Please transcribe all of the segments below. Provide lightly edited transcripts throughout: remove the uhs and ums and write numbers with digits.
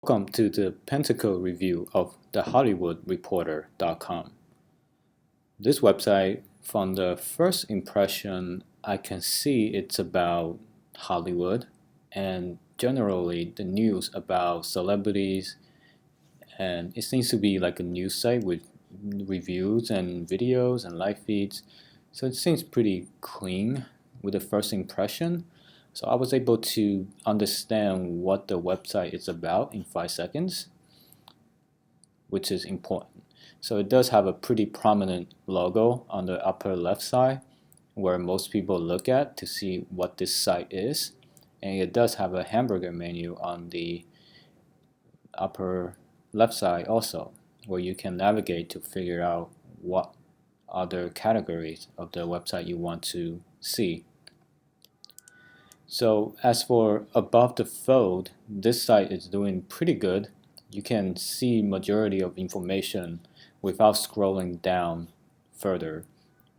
Welcome to the PentaCode review of thehollywoodreporter.com. This website, from the first impression, I can see it's about Hollywood and generally the news about celebrities, and it seems to be like a news site with reviews and videos and live feeds. So it seems pretty clean with the first impression. So I was able to understand what the website is about in 5 seconds, which is important. So it does have a pretty prominent logo on the upper left side where most people look at to see what this site is. And it does have a hamburger menu on the upper left side also, where you can navigate to figure out what other categories of the website you want to see. So as for above the fold, this site is doing pretty good. You can see majority of information without scrolling down further,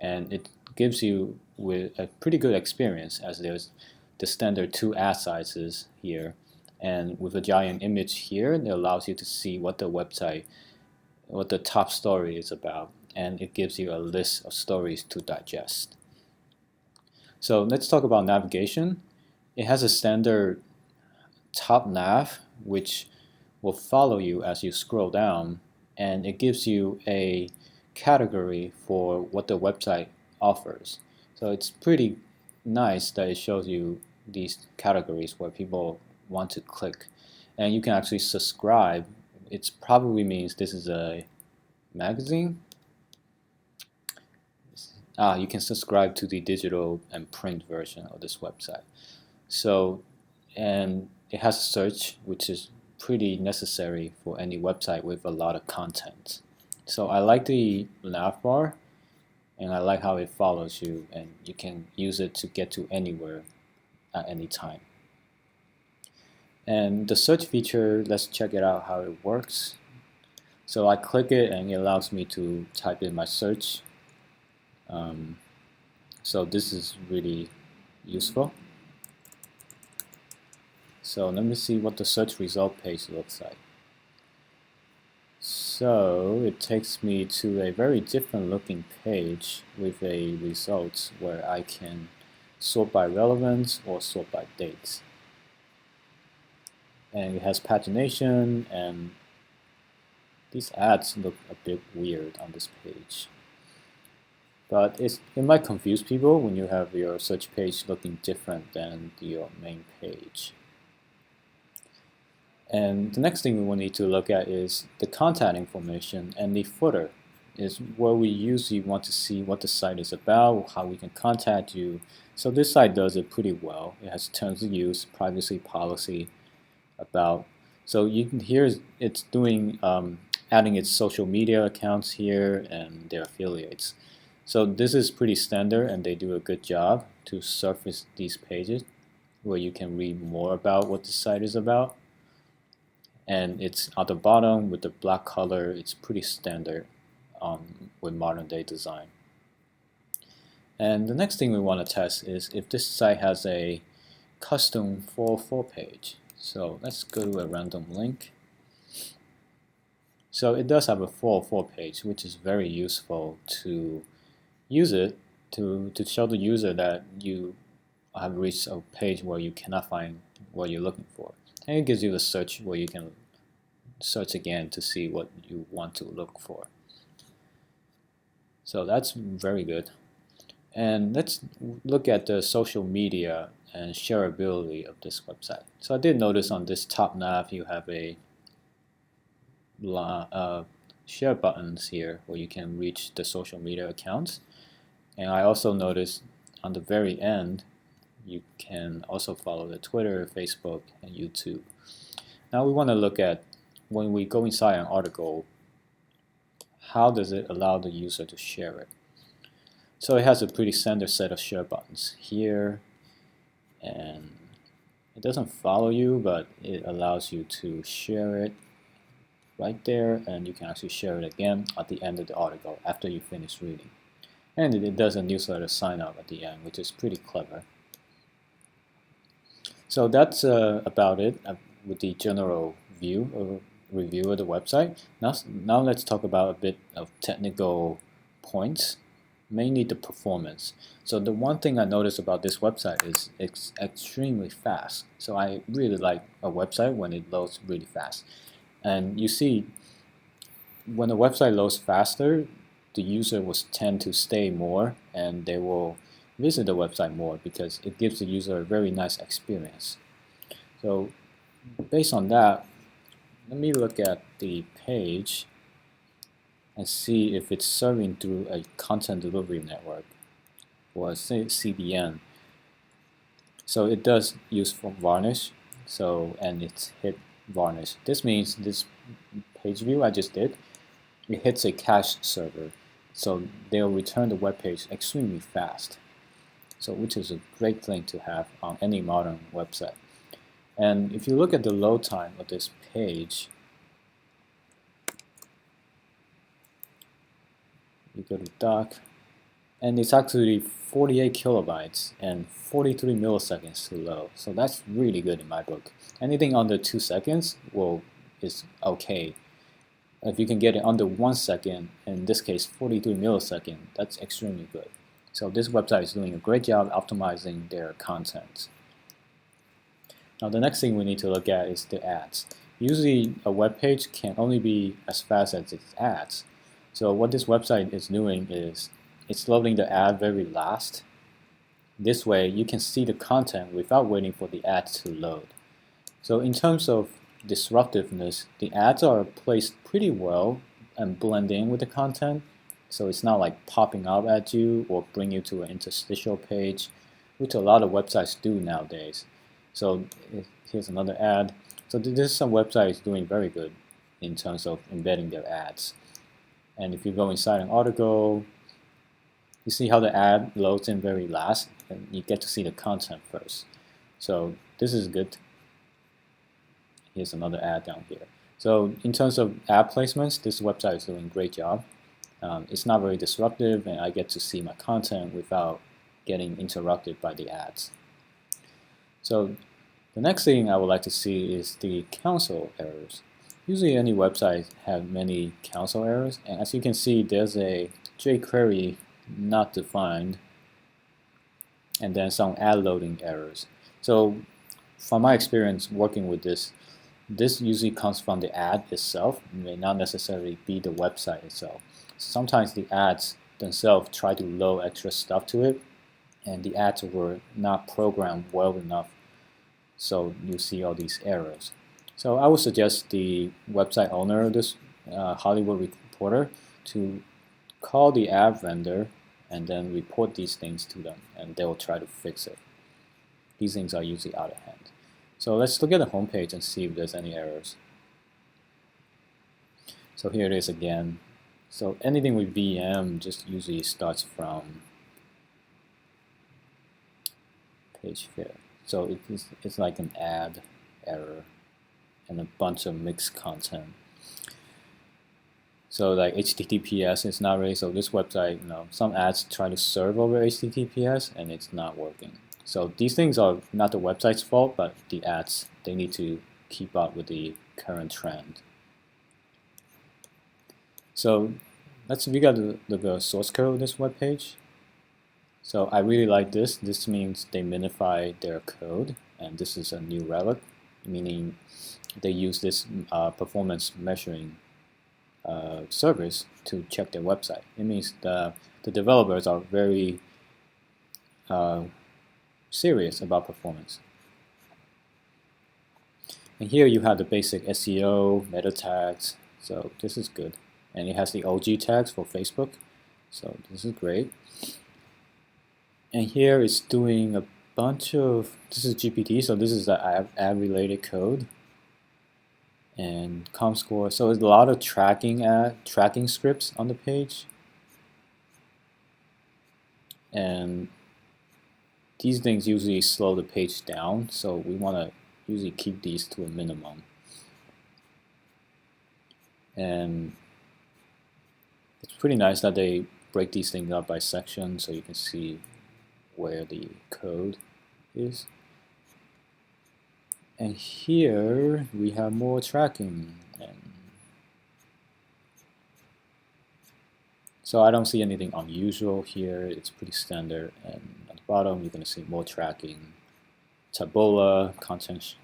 and it gives you with a pretty good experience, as there's the standard 2 ad sizes here, and with a giant image here that allows you to see what the website, what the top story is about, and it gives you a list of stories to digest. So let's talk about navigation. It has a standard top nav, which will follow you as you scroll down, and it gives you a category for what the website offers. So it's pretty nice that it shows you these categories where people want to click, and you can actually subscribe. It probably means this is a magazine. You can subscribe to the digital and print version of this website. So, and it has a search, which is pretty necessary for any website with a lot of content. So I like the nav bar, and I like how it follows you, and you can use it to get to anywhere at any time. And the search feature, let's check it out how it works. So I click it and it allows me to type in my search. So this is really useful. So let me see what the search result page looks like. So it takes me to a very different looking page with a result where I can sort by relevance or sort by dates. And it has pagination, and these ads look a bit weird on this page. But it might confuse people when you have your search page looking different than your main page. And the next thing we will need to look at is the contact information, and the footer is where we usually want to see what the site is about, how we can contact you. So this site does it pretty well. It has terms of use, privacy policy, about. So you can hear it's doing adding its social media accounts here and their affiliates. So this is pretty standard, and they do a good job to surface these pages where you can read more about what the site is about. And it's at the bottom with the black color. It's pretty standard with modern day design. And the next thing we want to test is if this site has a custom 404 page. So let's go to a random link. So it does have a 404 page, which is very useful to use it to show the user that you have reached a page where you cannot find what you're looking for. And it gives you the search where you can search again to see what you want to look for. So that's very good. And let's look at the social media and shareability of this website. So I did notice on this top nav you have a share buttons here where you can reach the social media accounts. And I also noticed on the very end you can also follow the Twitter, Facebook, and YouTube. Now we want to look at when we go inside an article, how does it allow the user to share it? So it has a pretty standard set of share buttons here, and it doesn't follow you, but it allows you to share it right there, and you can actually share it again at the end of the article after you finish reading. And it does a newsletter sign up at the end, which is pretty clever. So that's about it with the general review of the website. Now let's talk about a bit of technical points, mainly the performance. So the one thing I noticed about this website is it's extremely fast. So I really like a website when it loads really fast. And you see, when a website loads faster, the user will tend to stay more and they will visit the website more because it gives the user a very nice experience. So based on that, let me look at the page and see if it's serving through a content delivery network or CDN. So it does use for varnish, and it's hit varnish. This means this page view I just did, it hits a cache server, so they'll return the web page extremely fast. So which is a great thing to have on any modern website. And if you look at the load time of this page, you go to doc, and it's actually 48 kilobytes and 43 milliseconds to load. So that's really good in my book. Anything under 2 seconds is okay. If you can get it under 1 second, in this case 43 milliseconds, that's extremely good. So this website is doing a great job optimizing their content. Now the next thing we need to look at is the ads. Usually a web page can only be as fast as its ads. So what this website is doing is it's loading the ad very last. This way you can see the content without waiting for the ads to load. So in terms of disruptiveness, the ads are placed pretty well and blend in with the content. So it's not like popping up at you or bring you to an interstitial page, which a lot of websites do nowadays. So here's another ad. So this is some websites doing very good in terms of embedding their ads. And if you go inside an article, you see how the ad loads in very last, and you get to see the content first. So this is good. Here's another ad down here. So in terms of ad placements, this website is doing a great job. It's not very disruptive, and I get to see my content without getting interrupted by the ads. So the next thing I would like to see is the console errors. Usually any website have many console errors, and as you can see, there's a jQuery not defined, and then some ad loading errors. So from my experience working with this usually comes from the ad itself. It may not necessarily be the website itself. Sometimes the ads themselves try to load extra stuff to it, and the ads were not programmed well enough, so you see all these errors. So I would suggest the website owner of this Hollywood Reporter to call the ad vendor and then report these things to them, and they will try to fix it. These things are usually out of hand. So let's look at the home page and see if there's any errors. So here it is again. So anything with VM just usually starts from page here. So it's like an ad error and a bunch of mixed content. So like HTTPS is not ready. So this website, some ads try to serve over HTTPS and it's not working. So these things are not the website's fault, but the ads, they need to keep up with the current trend. So we got to look at the source code of this web page. So I really like this. This means they minify their code, and this is a new relic, meaning they use this performance measuring service to check their website. It means the developers are very serious about performance. And here you have the basic SEO, meta tags, so this is good. And it has the OG tags for Facebook, so this is great. And here it's doing a bunch of, this is GPT, so this is the ad related code. And ComScore, so there's a lot of tracking scripts on the page. And these things usually slow the page down, so we want to usually keep these to a minimum. And it's pretty nice that they break these things up by section so you can see where the code is. And here we have more tracking. And so I don't see anything unusual here. It's pretty standard. And at the bottom, you're going to see more tracking. Taboola, content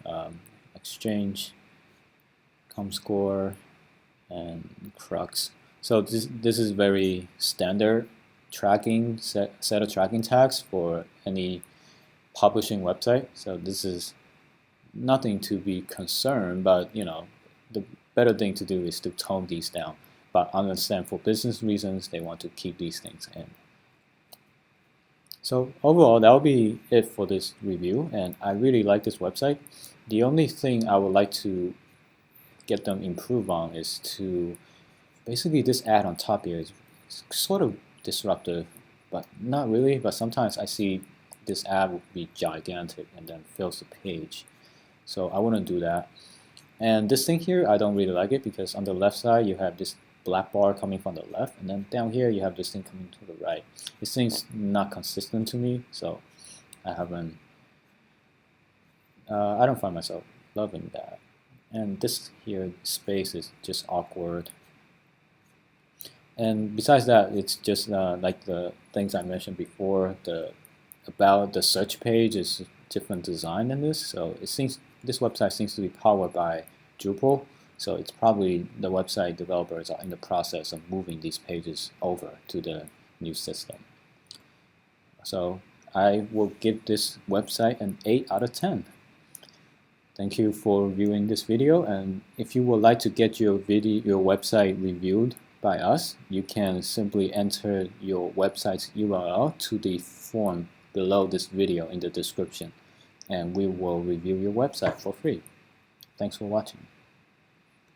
exchange, ComScore, and Crux. So this is very standard tracking set of tracking tags for any publishing website. So this is nothing to be concerned, but the better thing to do is to tone these down. But I understand for business reasons they want to keep these things in. So overall, that'll be it for this review, and I really like this website. The only thing I would like to get them improved on is to basically this ad on top here is sort of disruptive, but not really. But sometimes I see this ad will be gigantic and then fills the page. So I wouldn't do that. And this thing here, I don't really like it because on the left side you have this black bar coming from the left, and then down here you have this thing coming to the right. This thing's not consistent to me, so I haven't. I don't find myself loving that. And this here space is just awkward. And besides that, it's just like the things I mentioned before. About the search page is different design than this, so it seems this website seems to be powered by Drupal. So it's probably the website developers are in the process of moving these pages over to the new system. So I will give this website an 8 out of 10. Thank you for viewing this video, and if you would like to get your website reviewed by us, you can simply enter your website's URL to the form below this video in the description, and we will review your website for free. Thanks for watching.